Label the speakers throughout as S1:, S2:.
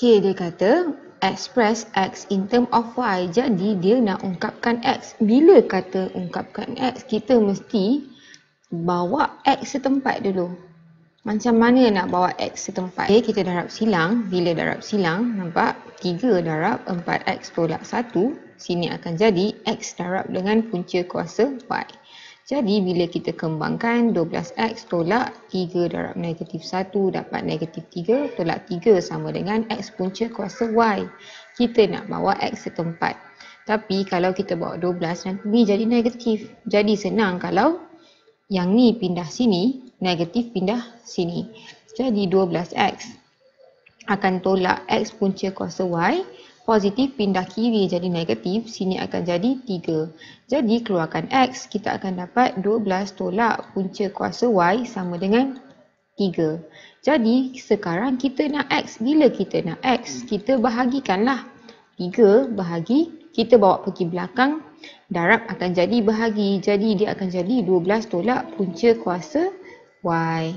S1: Okay, dia kata express X in term of Y. Jadi dia nak ungkapkan X. Bila kata ungkapkan X, kita mesti bawa X setempat dulu. Macam mana nak bawa X setempat? Okay, kita darab silang. Bila darab silang, nampak 3 darab 4X tolak 1. Sini akan jadi X darab dengan punca kuasa Y. Jadi bila kita kembangkan 12X tolak 3 darab negatif 1 dapat negatif 3 tolak 3 sama dengan X punca kuasa Y. Kita nak bawa X setempat. Tapi kalau kita bawa 12 nanti ni jadi negatif. Jadi senang kalau yang ni pindah sini, negatif pindah sini. Jadi 12X akan tolak X punca kuasa Y. Positif pindah kiri jadi negatif, sini akan jadi 3. Jadi keluarkan X, kita akan dapat 12 tolak punca kuasa Y sama dengan 3. Jadi sekarang kita nak X. Bila kita nak X, kita bahagikanlah. 3 bahagi, kita bawa pergi belakang, darab akan jadi bahagi. Jadi dia akan jadi 12 tolak punca kuasa Y.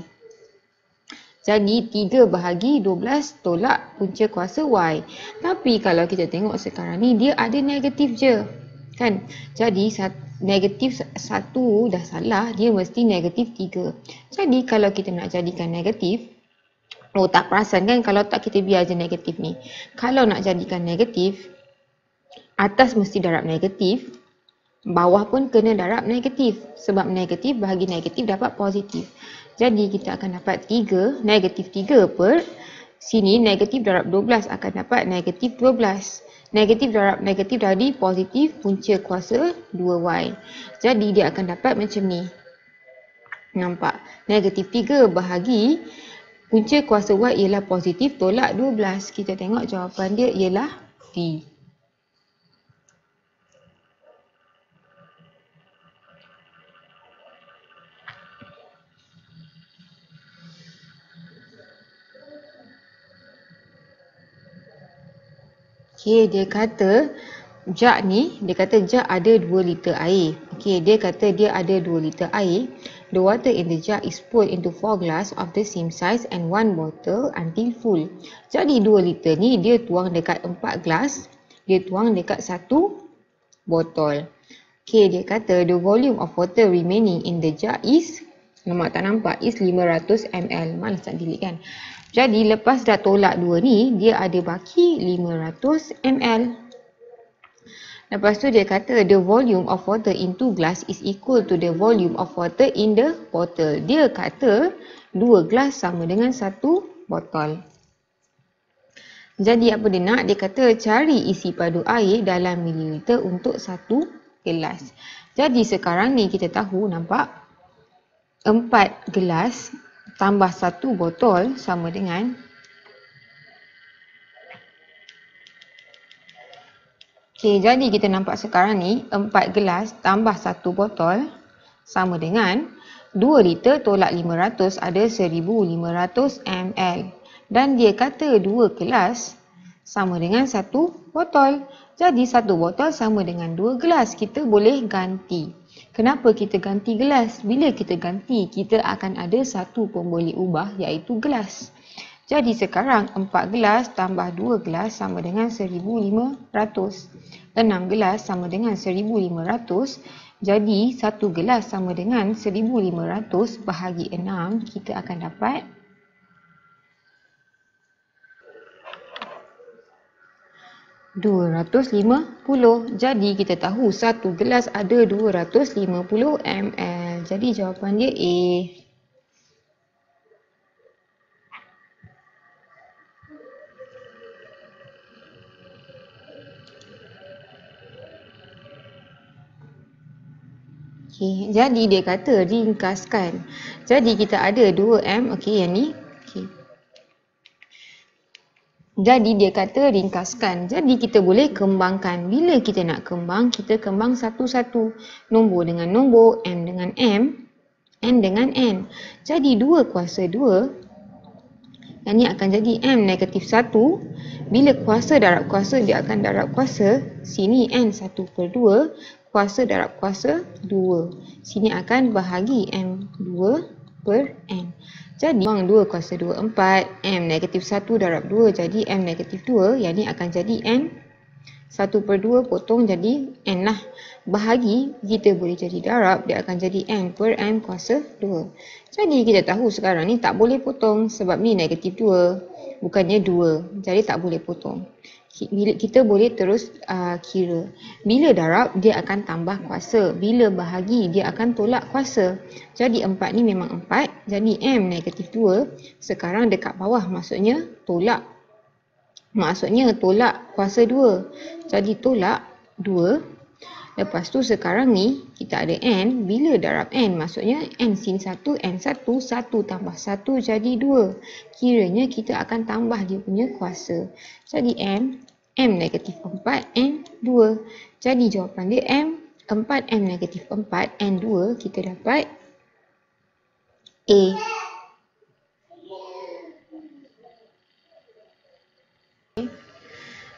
S1: Jadi 3 bahagi 12 tolak punca kuasa Y. Tapi kalau kita tengok sekarang ni, dia ada negatif je. Kan? Jadi negatif 1 dah salah, dia mesti negatif 3. Jadi kalau kita nak jadikan negatif, tak perasan kan kalau tak kita biar je negatif ni. Kalau nak jadikan negatif, atas mesti darab negatif, bawah pun kena darab negatif. Sebab negatif bahagi negatif dapat positif. Jadi kita akan dapat 3, negatif 3 per sini negatif darab 12 akan dapat negatif 12. Negatif darab negatif tadi positif punca kuasa 2Y. Jadi dia akan dapat macam ni. Nampak? Negatif 3 bahagi punca kuasa Y ialah positif tolak 12. Kita tengok jawapan dia ialah D. Okay, dia kata jak ni, dia kata jak ada 2 liter air. Okay, dia kata dia ada 2 liter air. The water in the jug is poured into 4 glass of the same size and 1 bottle until full. Jadi 2 liter ni dia tuang dekat 4 gelas, dia tuang dekat 1 botol. Okay, dia kata the volume of water remaining in the jug is, nampak tak nampak, is 500 ml. Malas nak delete kan. Jadi lepas dah tolak 2 ni, dia ada baki 500 ml. Lepas tu dia kata the volume of water in 2 glass is equal to the volume of water in the bottle. Dia kata 2 gelas sama dengan 1 botol. Jadi apa dia nak? Dia kata cari isi padu air dalam mililiter untuk 1 gelas. Jadi sekarang ni kita tahu, nampak 4 gelas tambah 1 botol sama dengan, okay, jadi kita nampak sekarang ni 4 gelas tambah 1 botol sama dengan 2 liter tolak 500 ada 1500 ml. Dan dia kata 2 gelas sama dengan 1 botol. Jadi 1 botol sama dengan 2 gelas. Kita boleh ganti. Kenapa kita ganti gelas? Bila kita ganti, kita akan ada satu pun boleh ubah, iaitu gelas. Jadi sekarang 4 gelas tambah 2 gelas sama dengan 1500. 6 gelas sama dengan 1500. Jadi 1 gelas sama dengan 1500 bahagi 6, kita akan dapat 250. Jadi kita tahu 1 gelas ada 250 ml. Jadi jawapan dia A. Okay, jadi dia kata ringkaskan. Jadi kita ada 2M, okey, yang ni. Okay. Jadi dia kata ringkaskan. Jadi kita boleh kembangkan. Bila kita nak kembang, kita kembang satu-satu. Nombor dengan nombor, M dengan M, N dengan N. Jadi 2 kuasa 2, yang ni akan jadi M negatif 1. Bila kuasa darab kuasa, dia akan darab kuasa. Sini N 1/2. Kuasa darab kuasa 2. Sini akan bahagi M 2/N. Jadi buang 2 kuasa 2, 4. M negatif 1 darab 2 jadi M negatif 2. Yang ni akan jadi N 1/2 potong jadi N lah. Bahagi kita boleh jadi darab, dia akan jadi N per M kuasa 2. Jadi kita tahu sekarang ni tak boleh potong sebab ni negatif 2. Bukannya 2. Jadi tak boleh potong. Kita boleh terus kira. Bila darab, dia akan tambah kuasa. Bila bahagi, dia akan tolak kuasa. Jadi 4 ni memang 4. Jadi M negatif 2. Sekarang dekat bawah maksudnya tolak. Maksudnya tolak kuasa 2. Jadi tolak 2. Lepas tu sekarang ni kita ada N. Bila darab N maksudnya N sin 1, N1. 1 tambah 1 jadi 2. Kiranya kita akan tambah dia punya kuasa. Jadi M negatif 4, N 2. Jadi jawapan dia M 4, M negatif 4, N 2. Kita dapat A.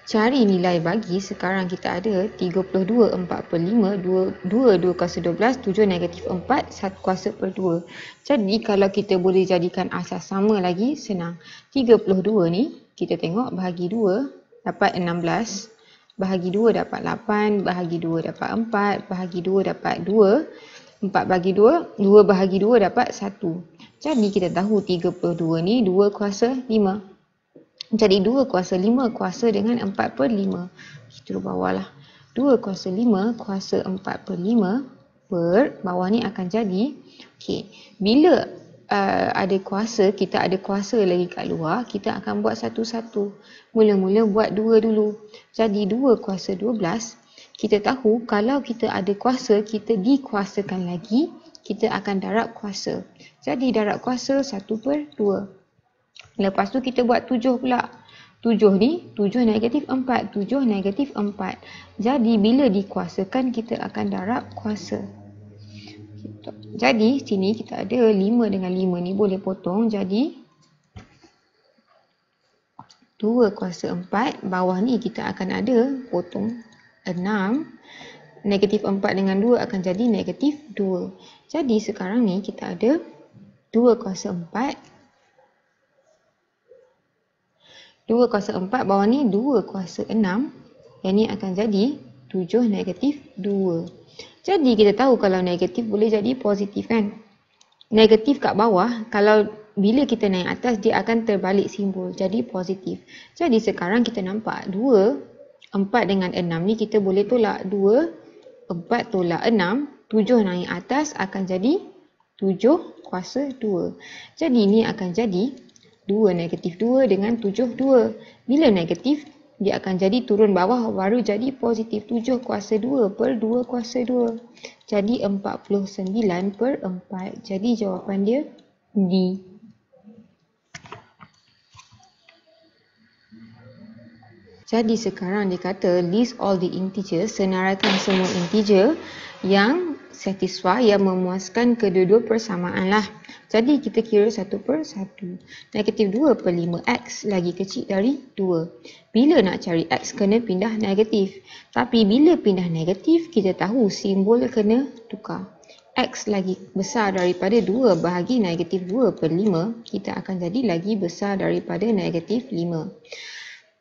S1: Cari nilai bagi. Sekarang kita ada 32 4/5, 2 kuasa 12, 7 negatif 4, 1 kuasa per 2. Jadi kalau kita boleh jadikan asas sama lagi, senang. 32 ni kita tengok bahagi 2 dapat 16, bahagi 2 dapat 8, bahagi 2 dapat 4, bahagi 2 dapat 2, 4 bagi 2, 2 bahagi 2 dapat 1. Jadi kita tahu 32 ni 2 kuasa 5. Jadi 2 kuasa 5 kuasa dengan 4/5. Kita bawah lah. 2 kuasa 5 kuasa 4/5 per bawah ni akan jadi. Okey. Bila ada kuasa, kita ada kuasa lagi kat luar, kita akan buat satu-satu. Mula-mula buat 2 dulu. Jadi 2 kuasa 12. Kita tahu kalau kita ada kuasa, kita dikuasakan lagi, kita akan darab kuasa. Jadi darab kuasa 1/2. Lepas tu kita buat 7 pula. 7 ni, 7 negatif 4. 7 negatif 4. Jadi bila dikuasakan, kita akan darab kuasa. Jadi sini kita ada 5 dengan 5 ni boleh potong. Jadi 2 kuasa 4. Bawah ni kita akan ada potong 6. Negatif 4 dengan 2 akan jadi negatif 2. Jadi sekarang ni kita ada 2 kuasa 4. 2 kuasa 4 bawah ni 2 kuasa 6. Yang ni akan jadi 7 negatif 2. Jadi kita tahu kalau negatif boleh jadi positif kan. Negatif kat bawah, kalau bila kita naik atas dia akan terbalik simbol. Jadi positif. Jadi sekarang kita nampak 2, 4 dengan 6 ni kita boleh tolak. 2, 4 tolak 6, 7 naik atas akan jadi 7 kuasa 2. Jadi ni akan jadi 2 negatif 2 dengan 7 2. Bila negatif, dia akan jadi turun bawah baru jadi positif. 7 kuasa 2 per 2 kuasa 2. Jadi 49/4. Jadi jawapan dia D. Jadi sekarang dia kata list all the integers, senaraikan semua integer yang satisfy, yang memuaskan kedua-dua persamaan lah. Jadi kita kira 1/1. Negatif 2/5x lagi kecil dari 2. Bila nak cari x kena pindah negatif. Tapi bila pindah negatif kita tahu simbol kena tukar. X lagi besar daripada 2 bahagi negatif 2/5. Kita akan jadi lagi besar daripada negatif 5.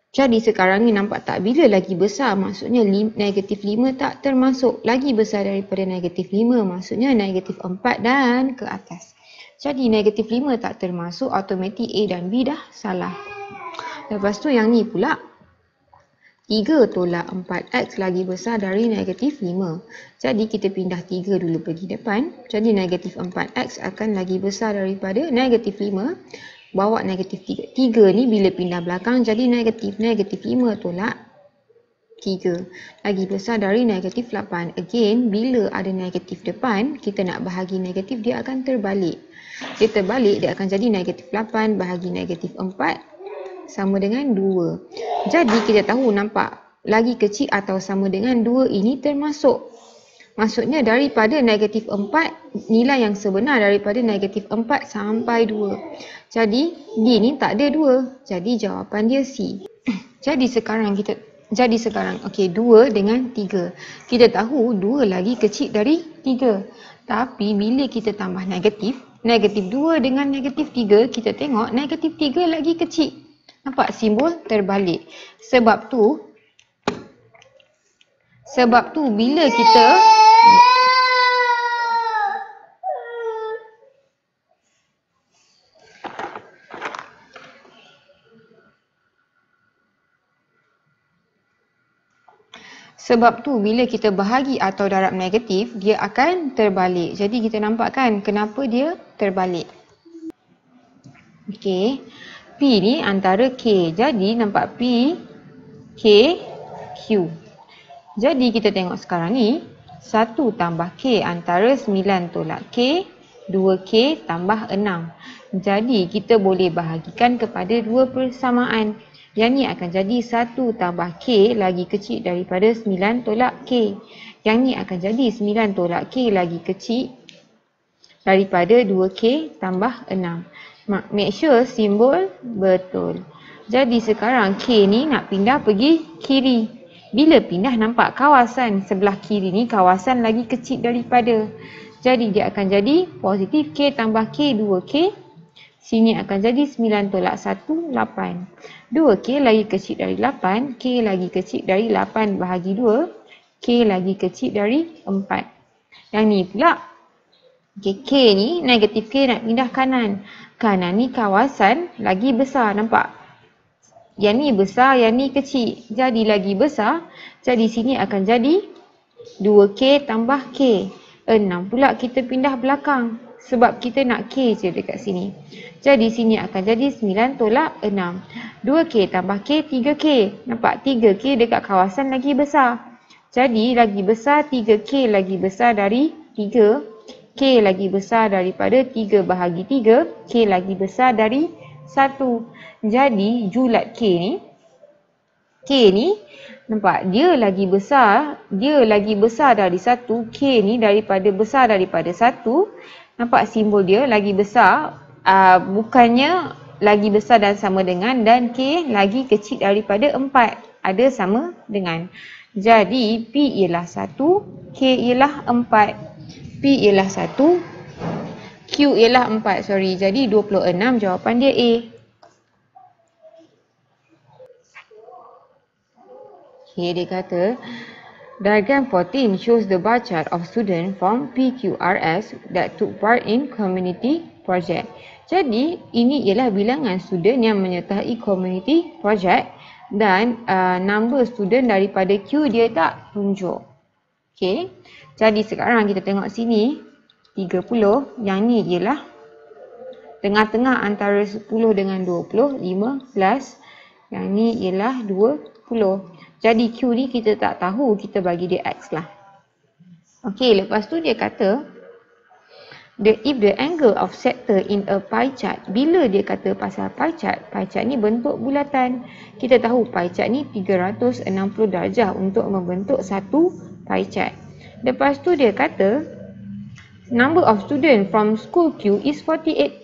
S1: Jadi sekarang ni nampak tak, bila lagi besar maksudnya negatif 5 tak termasuk. Lagi besar daripada negatif 5 maksudnya negatif 4 dan ke atas. Jadi negatif 5 tak termasuk, automatik A dan B dah salah. Lepas tu yang ni pula 3 tolak 4x lagi besar dari negatif 5. Jadi kita pindah 3 dulu pergi depan. Jadi negatif 4x akan lagi besar daripada negatif 5. Bawa negatif 3. 3 ni bila pindah belakang jadi negatif. Negatif 5 tolak 3. Lagi besar dari negatif 8. Again, bila ada negatif depan, kita nak bahagi negatif, dia akan terbalik. Dia terbalik, dia akan jadi negatif 8 bahagi negatif 4 sama dengan 2. Jadi kita tahu nampak lagi kecil atau sama dengan 2 ini termasuk. Maksudnya daripada negatif 4, nilai yang sebenar daripada negatif 4 sampai 2. Jadi D ni tak ada 2. Jadi jawapan dia C. Jadi sekarang okey, 2 dengan 3. Kita tahu 2 lagi kecil dari 3. Tapi bila kita tambah negatif, negatif 2 dengan negatif 3, kita tengok negatif 3 lagi kecil. Nampak simbol terbalik. Sebab tu bila kita bahagi atau darab negatif, dia akan terbalik. Jadi kita nampak kan kenapa dia terbalik. Okey. P ni antara K. Jadi nampak P, K, Q. Jadi kita tengok sekarang ni 1 tambah K antara 9 tolak K, 2K tambah 6. Jadi kita boleh bahagikan kepada dua persamaan. Yang ni akan jadi 1 tambah K lagi kecil daripada 9 tolak K. Yang ni akan jadi 9 tolak K lagi kecil daripada 2K tambah 6. Make sure simbol betul. Jadi sekarang K ni nak pindah pergi kiri. Bila pindah nampak kawasan sebelah kiri ni kawasan lagi kecil daripada. Jadi dia akan jadi positif K tambah K 2K. Sini akan jadi 9 tolak 1, 8. 2K lagi kecil dari 8. K lagi kecil dari 8 bahagi 2. K lagi kecil dari 4. Yang ni pula. Okay, K ni negatif K nak pindah kanan. Kanan ni kawasan lagi besar. Nampak? Yang ni besar, yang ni kecil. Jadi lagi besar. Jadi sini akan jadi 2K tambah K. 6 pula kita pindah belakang. Sebab kita nak K je dekat sini. Jadi sini akan jadi 9 tolak 6. 2K tambah K, 3K. Nampak? 3K dekat kawasan lagi besar. Jadi lagi besar 3K lagi besar dari 3. K lagi besar daripada 3 bahagi 3. K lagi besar dari 1. Jadi julat K ni nampak dia lagi besar dari 1. K ni besar daripada 1. Nampak simbol dia lagi besar, bukannya lagi besar dan sama dengan, dan K lagi kecil daripada 4. Ada sama dengan. Jadi P ialah 1, K ialah 4. P ialah 1, Q ialah 4. Jadi 26 jawapan dia A. Okay, dia kata diagram 14 shows the bar chart of students from PQRS that took part in community project. Jadi, ini ialah bilangan student yang menyertai community project dan number student daripada Q dia tak tunjuk. Okay. Jadi, sekarang kita tengok sini 30. Yang ni ialah tengah-tengah antara 10 dengan 20, 15. Yang ni ialah 20. Jadi Q ni kita tak tahu, kita bagi dia X lah. Okey, lepas tu dia kata if the angle of sector in a pie chart, bila dia kata pasal pie chart ni bentuk bulatan. Kita tahu pie chart ni 360 darjah untuk membentuk satu pie chart. Lepas tu dia kata number of student from school Q is 48,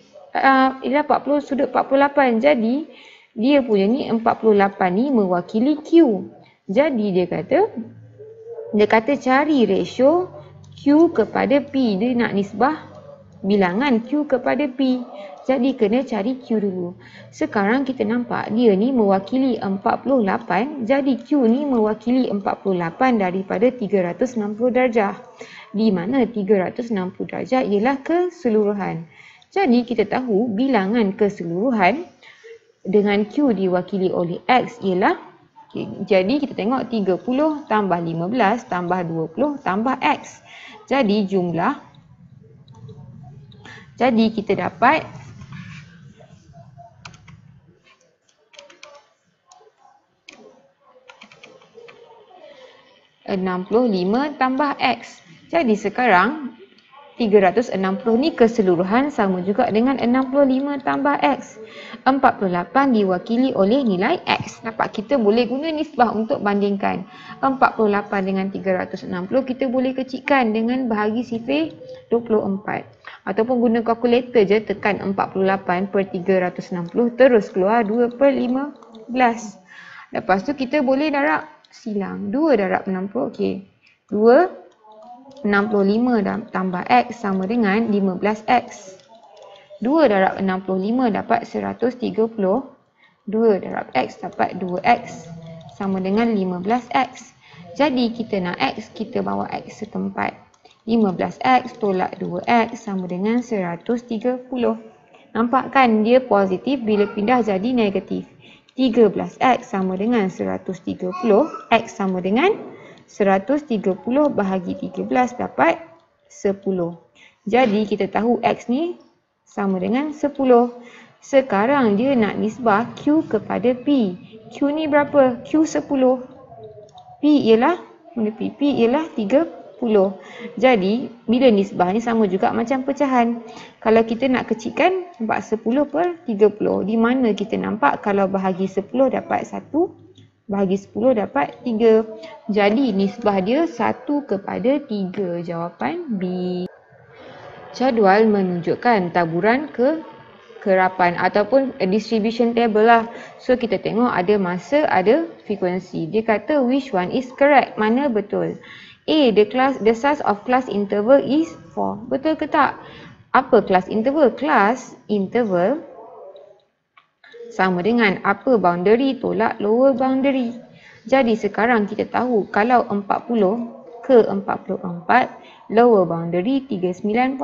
S1: ialah 40 sudut 48. Jadi dia punya ni 48 ni mewakili Q. Jadi dia kata cari ratio Q kepada P. Dia nak nisbah bilangan Q kepada P. Jadi kena cari Q dulu. Sekarang kita nampak dia ni mewakili 48. Jadi Q ni mewakili 48 daripada 360 darjah. Di mana 360 darjah ialah keseluruhan. Jadi kita tahu bilangan keseluruhan dengan Q diwakili oleh X ialah, jadi kita tengok 30 tambah 15 tambah 20 tambah X. Jadi jumlah, jadi kita dapat 65 tambah X. Jadi sekarang 360 ni keseluruhan sama juga dengan 65 tambah X. 48 diwakili oleh nilai X. Nampak, kita boleh guna nisbah untuk bandingkan. 48 dengan 360 kita boleh kecilkan dengan bahagi sifir 24. Ataupun guna kalkulator je, tekan 48 per 360 terus keluar 2 per 15. Lepas tu kita boleh darab silang. 2 darab 60, okey. 2 65 tambah X sama dengan 15X. 2 darab 65 dapat 130. 2 darab X dapat 2X sama dengan 15X. Jadi kita nak X, kita bawa X setempat. 15X tolak 2X sama dengan 130. Nampak kan dia positif bila pindah jadi negatif. 13X sama dengan 130. X sama dengan 130 bahagi 13 dapat 10. Jadi kita tahu X ni sama dengan 10. Sekarang dia nak nisbah Q kepada P. Q ni berapa? Q 10. P ialah, P ialah 30. Jadi bila nisbah ni sama juga macam pecahan. Kalau kita nak kecilkan, nampak 10 per 30. Di mana kita nampak kalau bahagi 10 dapat 1, bahagi 10 dapat 3. Jadi nisbah dia 1 kepada 3. Jawapan B. Jadual menunjukkan taburan kekerapan ataupun distribution table lah. So kita tengok ada masa, ada frekuensi. Dia kata which one is correct? Mana betul? A, the size of class interval is 4. Betul ke tak? Apa class interval? Class interval sama dengan upper boundary tolak lower boundary. Jadi sekarang kita tahu kalau 40 ke 44, lower boundary 39.5,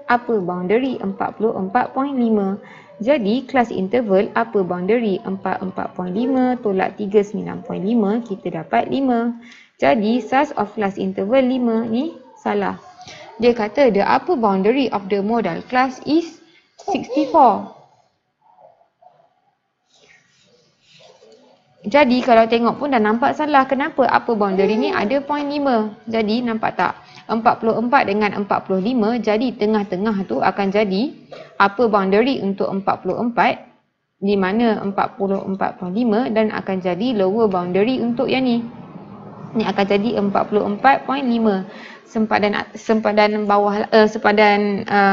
S1: upper boundary 44.5. Jadi kelas interval upper boundary 44.5 tolak 39.5, kita dapat 5. Jadi size of class interval 5 ni salah. Dia kata the upper boundary of the modal class is 64. Jadi kalau tengok pun dah nampak salah. Kenapa upper boundary ni ada 0.5. Jadi nampak tak? 44 dengan 45. Jadi tengah-tengah tu akan jadi upper boundary untuk 44. Di mana 44.5 dan akan jadi lower boundary untuk yang ni. Ni akan jadi 44.5. Sempadan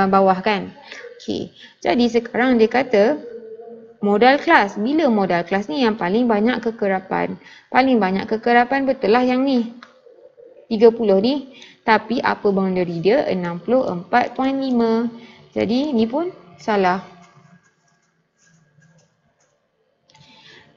S1: bawah kan. Okey. Jadi sekarang dia kata modal kelas. Bila modal kelas ni yang paling banyak kekerapan? Paling banyak kekerapan betul lah yang ni. 30 ni. Tapi upper boundary dia 64.5. Jadi ni pun salah.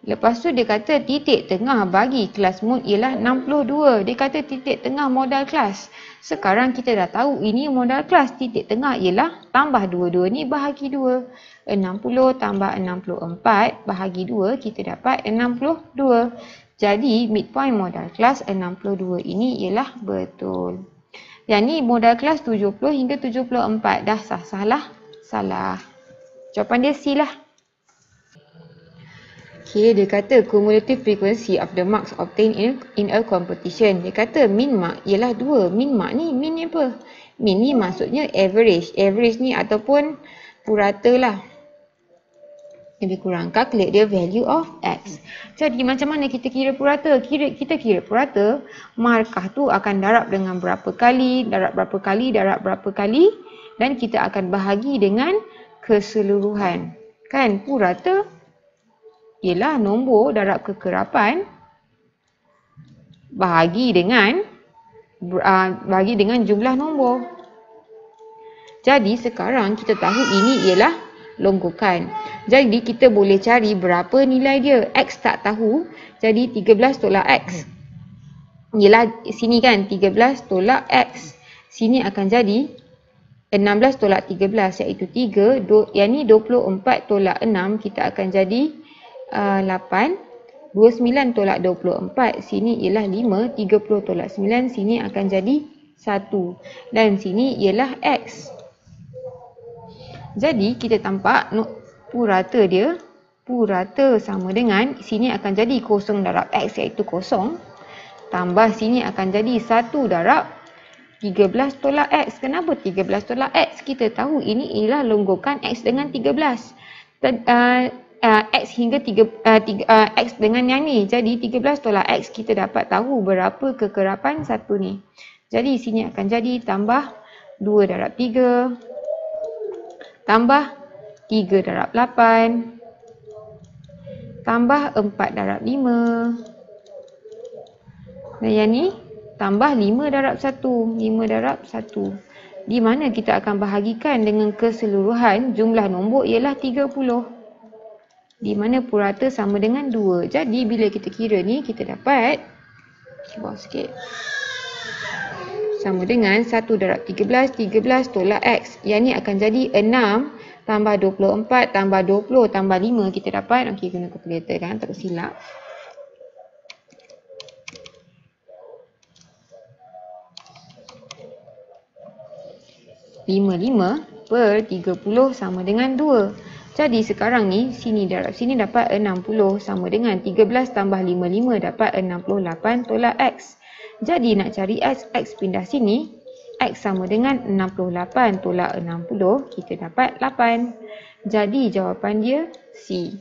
S1: Lepas tu dia kata titik tengah bagi kelas mod ialah 62. Dia kata titik tengah modal kelas. Sekarang kita dah tahu ini modal kelas. Titik tengah ialah tambah 22 ni bahagi 2. 60 tambah 64 bahagi 2 kita dapat 62. Jadi midpoint modal kelas 62 ini ialah betul. Yang ni modal kelas 70 hingga 74. Dah sah-sah lah. Salah. Jawapan dia C lah. Okay, dia kata cumulative frequency of the marks obtained in a competition. Dia kata min mark ialah 2. Min mark ni, min ni apa? Min ni maksudnya average. Average ni ataupun purata lah. Lebih kurang calculate the value of X. Jadi macam mana kita kira purata? Kita kira purata, markah tu akan darab dengan berapa kali, darab berapa kali, darab berapa kali. Dan kita akan bahagi dengan keseluruhan. Kan purata ialah nombor darab kekerapan bahagi dengan jumlah nombor. Jadi sekarang kita tahu ini ialah longgokan. Jadi kita boleh cari berapa nilai dia. X tak tahu. Jadi 13 tolak X. Ialah sini kan 13 tolak X. Sini akan jadi 16 tolak 13 iaitu 3. Yang ni 24 tolak 6 kita akan jadi 8, 29 tolak 24, sini ialah 5, 30 tolak 9, sini akan jadi 1. Dan sini ialah X. Jadi kita tampak purata dia, purata sama dengan, sini akan jadi 0 darab X iaitu 0. Tambah sini akan jadi 1 darab 13 tolak X. Kenapa 13 tolak X? Kita tahu ini ialah longgokan X dengan 13. X hingga X dengan yang ni. Jadi 13 tolak X kita dapat tahu berapa kekerapan satu ni. Jadi sini akan jadi tambah 2 darab 3. Tambah 3 darab 8. Tambah 4 darab 5. Dan yang ni tambah 5 darab 1. 5 darab 1. di mana kita akan bahagikan dengan keseluruhan jumlah nombor ialah 30. Di mana purata sama dengan 2. Jadi bila kita kira ni kita dapat bawah sikit. Sama dengan 1 darab 13, 13 tolak X. Yang ni akan jadi 6 tambah 24 tambah 20 tambah 5. Kita dapat, okey guna kalkulator kan, takut silap. (55 per 30) sama dengan 2. Jadi sekarang ni sini darab sini dapat 60 sama dengan 13 tambah 55 dapat 68 tolak X. Jadi nak cari X, X pindah sini. X sama dengan 68 tolak 60, kita dapat 8. Jadi jawapan dia C.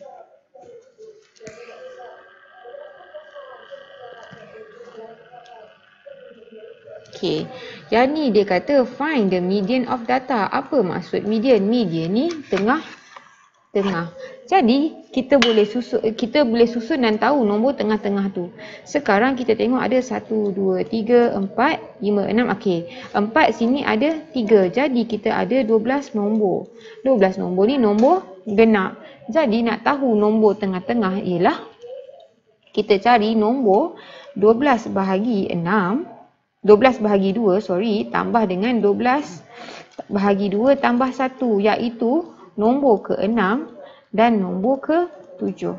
S1: Okey, yang ni dia kata find the median of data. Apa maksud median? Median ni tengah. Jadi kita boleh susun dan tahu nombor tengah-tengah tu. Sekarang kita tengok ada 1, 2, 3, 4, 5, 6. Okey, 4 sini ada 3. Jadi kita ada 12 nombor. 12 nombor ni nombor genap. Jadi nak tahu nombor tengah-tengah ialah kita cari nombor 12 bahagi 6. 12 bahagi 2, tambah dengan 12 bahagi 2 tambah 1, iaitu nombor ke-6 dan nombor ke-7.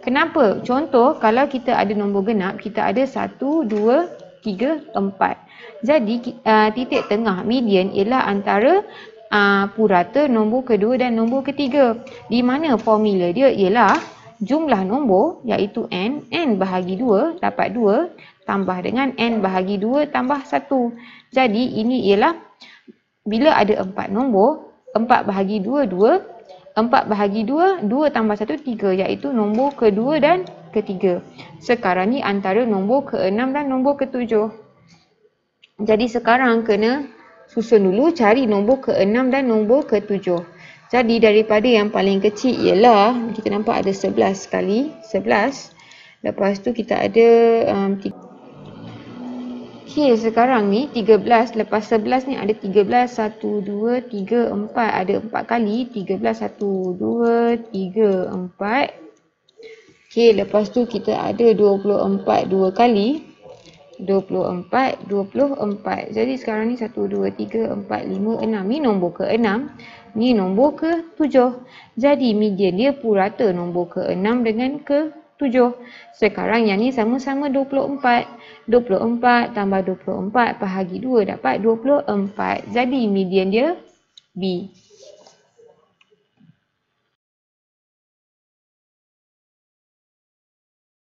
S1: Kenapa? Contoh, kalau kita ada nombor genap, kita ada 1, 2, 3, 4. Jadi, titik tengah median ialah antara purata nombor kedua dan nombor ketiga. Di mana formula dia ialah jumlah nombor, iaitu n bahagi 2 dapat 2, tambah dengan n bahagi 2 tambah 1. Jadi, ini ialah bila ada 4 nombor, 4 bahagi 2, 2. 4 bahagi 2, 2 tambah 1, 3, iaitu nombor kedua dan ketiga. Sekarang ni antara nombor ke-6 dan nombor ke-7. Jadi sekarang kena susun dulu cari nombor ke-6 dan nombor ke-7. Jadi daripada yang paling kecil ialah, kita nampak ada 11 sekali, 11. Lepas tu kita ada okey, sekarang ni 13, lepas 11 ni ada 13, 1, 2, 3, 4. Ada 4 kali, 13, 1, 2, 3, 4. Okey, lepas tu kita ada 24 2 kali. 24, 24. Jadi sekarang ni 1, 2, 3, 4, 5, 6. Ni nombor ke-6. Ni nombor ke-7. Jadi median dia purata nombor ke-6 dengan ke-7. Sekarang yang ni sama-sama 24. 24 tambah 24 bahagi 2 dapat 24. Jadi median dia B.